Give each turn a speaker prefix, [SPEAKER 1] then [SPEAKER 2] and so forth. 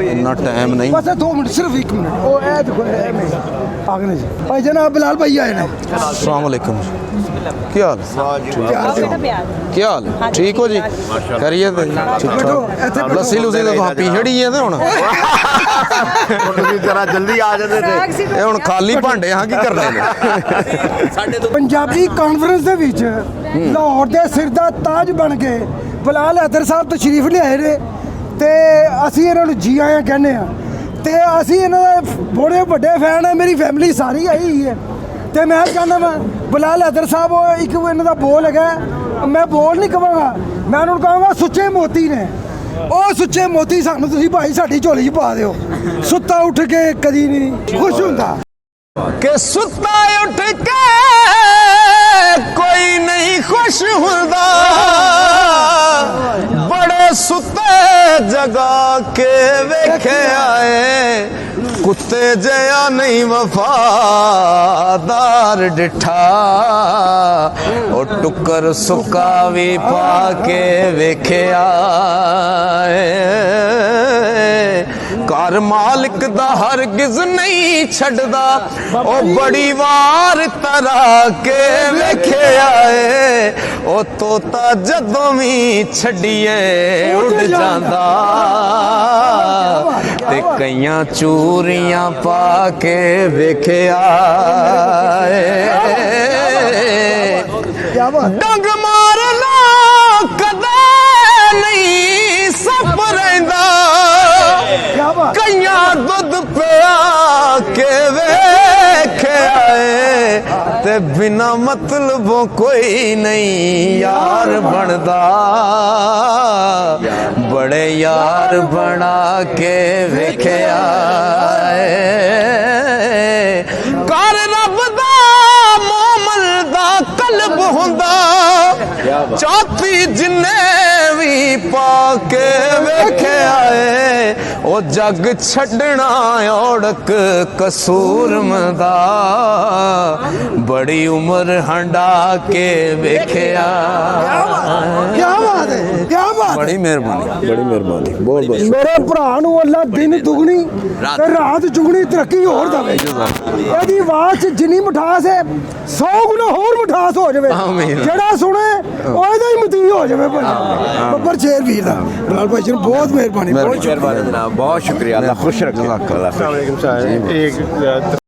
[SPEAKER 1] इतना टाइम नहीं।
[SPEAKER 2] बस 2 मिनट, सिर्फ 1 मिनट। ओ ए देखो आगने जी भाई जनाब बिलाल भाई आए ने।
[SPEAKER 1] अस्सलाम वालेकुम, क्या हाल है? क्या हाल है? ठीक हो जी? करिए लस्सी लुसी तो तुम पी छड़ी है हुण
[SPEAKER 3] जरा जल्दी आ जाते थे
[SPEAKER 1] हुण खाली भांडे हाँ की करने ने।
[SPEAKER 2] पंजाबी कॉन्फ्रेंस दे विच लाहौर दे सिर दा ताज बन के बिलाल हैदर साहब तशरीफ लिआए ने ते असीं इन्हां नूं जी आया कहने आ ते असीं इन्हां दे बड़े वड्डे फैन है। मेरी फैमिली सारी आई हुई है ते मैं कहना मैं बिलाल हैदर साहब एक इन्हां दा बोल है, मैं बोल नहीं कहांगा, मैं उन्होंने कहूँगा सुच्चे मोती ने। ओ सुच्चे मोती सानू तुसीं भाई साडी झोली च पा दिओ। सुत्ता उठ के कदी नहीं खुश हुंदा
[SPEAKER 1] कि सुत्ता उठ के कोई नहीं खुश हुंदा, बड़े सुते जगा के वेखे आए, कुत्ते जया नहीं वफादार डिठा, ओ टुकर सुका भी पाके वेखे आए। घर मालिक दा हरगिज नहीं छड़दा, ओ बड़ी वार तरा के वेखे आए, ओ तोता जदों भी छड़िए उड़ जांदा, ते कईयां चूरियां पा के वेखे आए। डंग मारना कदे नहीं सप रहिंदा, कईयां दुध पिया के वेखे आए, ते बिना मतलबों कोई नहीं यार बनदा, बड़े यार बना के वेखे आए। कर रब दा मोमल दा कल्ब हुंदा, चाती जिन्ने भी पाके वेखे आए, ओ जग छड़ना औड़क कसूर मदा, बड़ी उम्र हंडा के वेखे आए।
[SPEAKER 2] क्या बात है, क्या बात।
[SPEAKER 1] बड़ी मेहरबानी, बड़ी मेहरबानी। बहुत बहुत
[SPEAKER 2] मेरे भरा नूं अल्लाह दिन दुगनी ते रात जुगनी तरक्की होर दवे। ਇਹਦੀ ਆਵਾਜ਼ 'ਚ ਜਿੰਨੀ ਮਿਠਾਸ ਹੈ 100 ਗੁਣਾ ਹੋਰ ਮਿਠਾਸ ਹੋ ਜਾਵੇ। ਜਿਹੜਾ ਸੁਣੇ ਉਹਦਾ ਹੀ ਮਤੀ ਹੋ ਜਾਵੇ ਭਾਈ। ਬੱਬਰ ਸ਼ੇਰ ਵੀਰ ਦਾ ਬਿਲਾਲ ਭਾਈ ਜੀ ਬਹੁਤ ਮਿਹਰਬਾਨੀ, ਬਹੁਤ
[SPEAKER 3] जनाब, बहुत शुक्रिया, अल्लाह खुश रखे।